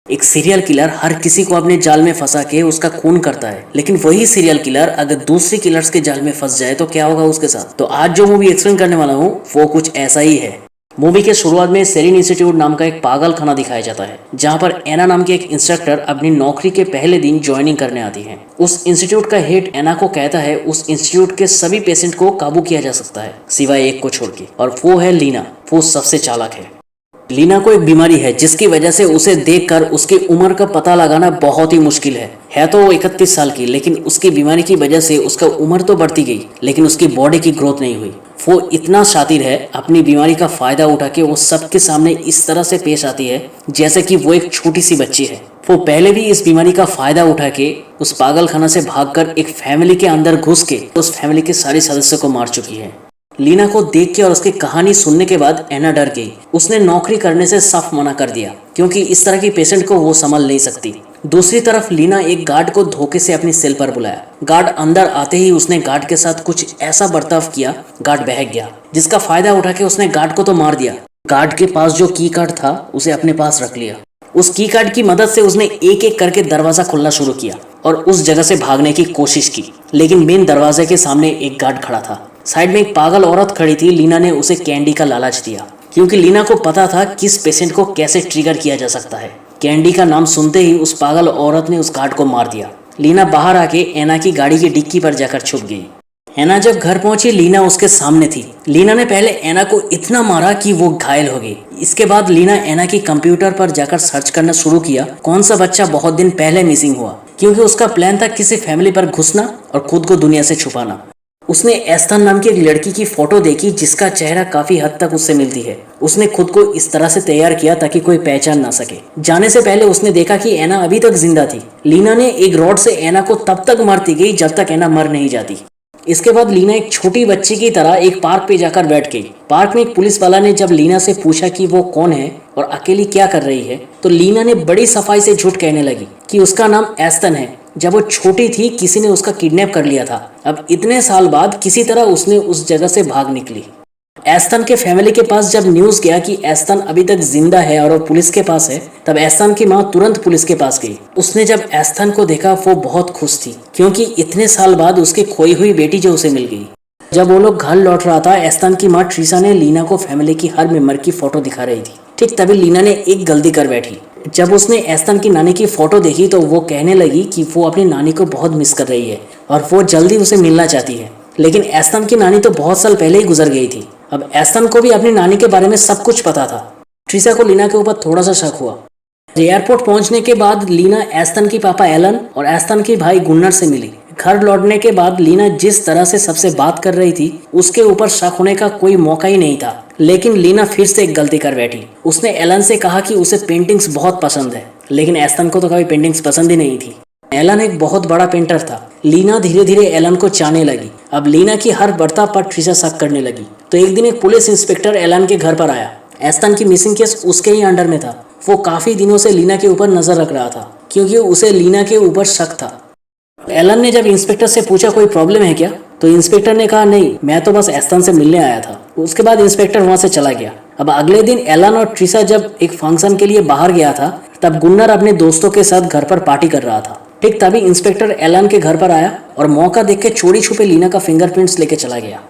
एक serial killer हर किसी को अपने जाल में फंसा के उसका खून करता है, लेकिन वही सीरियल किलर अगर दूसरे किलर्स के जाल में फंस जाए तो क्या होगा उसके साथ। तो आज जो मूवी एक्सप्लेन करने वाला हूँ वो कुछ ऐसा ही है। मूवी के शुरुआत में सेलिन इंस्टीट्यूट नाम का एक पागल खाना दिखाया जाता है, जहाँ पर एना नाम की एक इंस्ट्रक्टर अपनी नौकरी के पहले दिन ज्वाइनिंग करने आती है। उस इंस्टीट्यूट का हेड एना को कहता है उस इंस्टीट्यूट के सभी पेशेंट को काबू किया जा सकता है सिवाय एक को छोड़ के, और वो है लीना। वो सबसे चालाक है। लीना को एक बीमारी है जिसकी वजह से उसे देखकर उसकी उम्र का पता लगाना बहुत ही मुश्किल है तो वो 31 साल की, लेकिन उसकी बीमारी की वजह से उसका उम्र तो बढ़ती गई लेकिन उसकी बॉडी की ग्रोथ नहीं हुई। वो इतना शातिर है, अपनी बीमारी का फायदा उठा के वो सबके सामने इस तरह से पेश आती है जैसे कि वो एक छोटी सी बच्ची है। वो पहले भी इस बीमारी का फायदा उठा के उस पागल खाना से भागकर एक फैमिली के अंदर घुस के उस फैमिली के सारे सदस्यों को मार चुकी है। लीना को देख के और उसकी कहानी सुनने के बाद एना डर गई। उसने नौकरी करने से साफ मना कर दिया क्योंकि इस तरह की पेशेंट को वो संभाल नहीं सकती। दूसरी तरफ लीना एक गार्ड को धोखे से अपनी सेल पर बुलाया। गार्ड अंदर आते ही उसने गार्ड के साथ कुछ ऐसा बर्ताव किया, गार्ड बहक गया, जिसका फायदा उठा के उसने गार्ड को तो मार दिया। गार्ड के पास जो की कार्ड था उसे अपने पास रख लिया। उस की कार्ड की मदद से उसने एक एक करके दरवाजा खोलना शुरू किया और उस जगह से भागने की कोशिश की, लेकिन मेन दरवाजे के सामने एक गार्ड खड़ा था। साइड में एक पागल औरत खड़ी थी। लीना ने उसे कैंडी का लालच दिया क्योंकि लीना को पता था किस पेशेंट को कैसे ट्रिगर किया जा सकता है। कैंडी का नाम सुनते ही उस पागल औरत ने उस गार्ड को मार दिया। लीना बाहर आके एना की गाड़ी की डिक्की पर जाकर छुप गई। एना जब घर पहुंची, लीना उसके सामने थी। लीना ने पहले एना को इतना मारा कि वो घायल हो गई। इसके बाद लीना एना की कंप्यूटर पर जाकर सर्च करना शुरू किया कौन सा बच्चा बहुत दिन पहले मिसिंग हुआ, क्योंकि उसका प्लान था किसी फैमिली पर घुसना और खुद को दुनिया से छुपाना। उसने एस्थन नाम की एक लड़की की फोटो देखी जिसका चेहरा काफी हद तक उससे मिलती है। उसने खुद को इस तरह से तैयार किया ताकि कोई पहचान ना सके। जाने से पहले उसने देखा कि एना अभी तक जिंदा थी। लीना ने एक रॉड से एना को तब तक मारती गई जब तक एना मर नहीं जाती। इसके बाद लीना एक छोटी बच्ची की तरह एक पार्क पे जाकर बैठ गई। पार्क में एक पुलिस वाला ने जब लीना से पूछा कि वो कौन है और अकेली क्या कर रही है, तो लीना ने बड़ी सफाई से झूठ कहने लगी कि उसका नाम एस्थन है। जब वो छोटी थी किसी ने उसका किडनैप कर लिया था। अब इतने साल बाद किसी तरह उसने उस जगह से भाग निकली। एस्थन के फैमिली के पास जब न्यूज गया कि एस्थन अभी तक जिंदा है और वो पुलिस के पास है, तब एस्थन की माँ तुरंत पुलिस के पास गई। उसने जब एस्थन को देखा वो बहुत खुश थी क्योंकि इतने साल बाद उसकी खोई हुई बेटी जो उसे मिल गई। जब वो लोग घर लौट रहा था, एस्थन की माँ ट्रीसा ने लीना को फैमिली की हर मेंबर की फोटो दिखा रही थी। ठीक तभी लीना ने एक गलती कर बैठी। जब उसने एस्थन की नानी की फोटो देखी तो वो कहने लगी कि वो अपनी नानी को बहुत मिस कर रही है और वो जल्दी उसे मिलना चाहती है। लेकिन एस्थन की नानी तो बहुत साल पहले ही गुजर गई थी। अब एस्थन को भी अपनी नानी के बारे में सब कुछ पता था। ट्रीसा को लीना के ऊपर थोड़ा सा शक हुआ। एयरपोर्ट पहुंचने के बाद लीना एस्थन की पापा एलन और एस्थन की भाई गुन्नर से मिली। घर लौटने के बाद लीना जिस तरह से सबसे बात कर रही थी उसके ऊपर शक होने का कोई मौका ही नहीं था। लेकिन लीना फिर से एक गलती कर बैठी। उसने एलन से कहा कि उसे पेंटिंग्स बहुत पसंद है, लेकिन एस्थन को तो कभी पेंटिंग्स पसंद ही नहीं थी। एलन एक बहुत बड़ा पेंटर था। लीना धीरे धीरे एलन को चाहने लगी। अब लीना की हर बर्ताव पर ट्रीसा शक करने लगी। तो एक दिन एक पुलिस इंस्पेक्टर एलन के घर पर आया। एस्थन की मिसिंग केस उसके ही अंडर में था। वो काफी दिनों से लीना के ऊपर नजर रख रहा था क्योंकि उसे लीना के ऊपर शक था। एलन ने जब इंस्पेक्टर से पूछा कोई प्रॉब्लम है क्या, तो इंस्पेक्टर ने कहा नहीं, मैं तो बस एस्थन से मिलने आया था। उसके बाद इंस्पेक्टर वहां से चला गया। अब अगले दिन एलन और ट्रीसा जब एक फंक्शन के लिए बाहर गया था, तब गुन्नर अपने दोस्तों के साथ घर पर पार्टी कर रहा था। ठीक तभी इंस्पेक्टर एलन के घर पर आया और मौका देख के चोरी छुपे लीना का फिंगरप्रिंट्स लेके चला गया।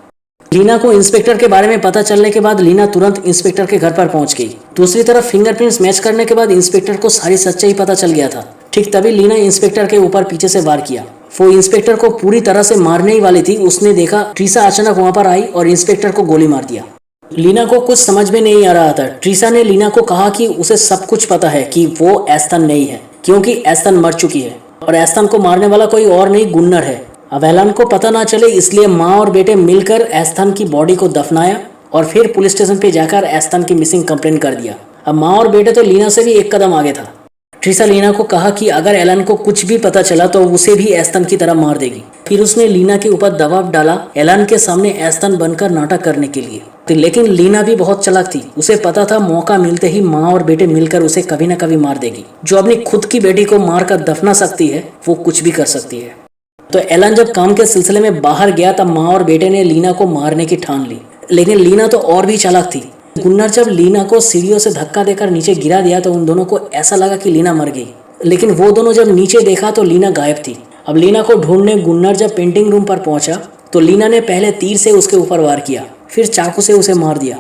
लीना को इंस्पेक्टर के बारे में पता चलने के बाद लीना तुरंत इंस्पेक्टर के घर पर पहुंच गई। दूसरी तरफ फिंगरप्रिंट्स मैच करने के बाद इंस्पेक्टर को सारी सच्चाई पता चल गया था। ठीक तभी लीना इंस्पेक्टर के ऊपर पीछे से वार किया। वो इंस्पेक्टर को पूरी तरह से मारने ही वाली थी। उसने देखा ट्रीसा अचानक वहां पर आई और इंस्पेक्टर को गोली मार दिया। लीना को कुछ समझ में नहीं आ रहा था। ट्रीसा ने लीना को कहा कि उसे सब कुछ पता है कि वो एस्थन नहीं है क्योंकि एस्थन मर चुकी है और एस्थन को मारने वाला कोई और नहीं गुन्नर है। अब एलन को पता ना चले इसलिए माँ और बेटे मिलकर एस्थन की बॉडी को दफनाया और फिर पुलिस स्टेशन पे जाकर एस्थन की मिसिंग कंप्लेन कर दिया। अब माँ और बेटे तो लीना से भी एक कदम आगे था। ट्रीसा लीना को कहा कि अगर एलन को कुछ भी पता चला तो उसे भी एस्थन की तरह मार देगी। फिर उसने लीना के ऊपर दबाव डाला एलन के सामने एस्थन बनकर नाटक करने के लिए। लेकिन लीना भी बहुत चालाक थी। उसे पता था मौका मिलते ही माँ और बेटे मिलकर उसे कभी ना कभी मार देगी। जो अपनी खुद की बेटी को मार कर दफना सकती है वो कुछ भी कर सकती है। तो एलन जब काम के सिलसिले में बाहर गया तब माँ और बेटे ने लीना को मारने की ठान ली। लेकिन लीना तो और भी चालाक थी। गुन्नर जब लीना को सीढ़ियों से धक्का देकर नीचे गिरा दिया तो उन दोनों को ऐसा लगा कि लीना मर गई, लेकिन वो दोनों जब नीचे देखा तो लीना गायब थी। अब लीना को ढूंढने गुन्नर जब पेंटिंग रूम पर पहुंचा तो लीना ने पहले तीर से उसके ऊपर वार किया, फिर चाकू से उसे मार दिया।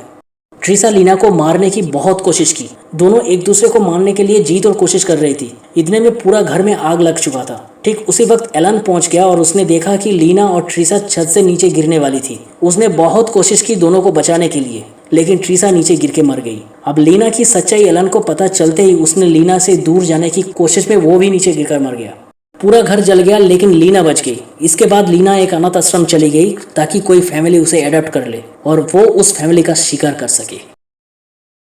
ट्रिसा लीना को मारने की बहुत कोशिश की। दोनों एक दूसरे को मारने के लिए जीत और कोशिश कर रही थी। इतने में पूरा घर में आग लग चुका था। ठीक उसी वक्त एलन पहुंच गया और उसने देखा कि लीना और ट्रिसा छत से नीचे गिरने वाली थी। उसने बहुत कोशिश की दोनों को बचाने के लिए, लेकिन ट्रिसा नीचे गिर के मर गई। अब लीना की सच्चाई एलन को पता चलते ही उसने लीना से दूर जाने की कोशिश में वो भी नीचे गिरकर मर गया। पूरा घर जल गया लेकिन लीना बच गई। इसके बाद लीना एक अनाथ आश्रम चली गई ताकि कोई फैमिली उसे अडॉप्ट कर ले और वो उस फैमिली का शिकार कर सके।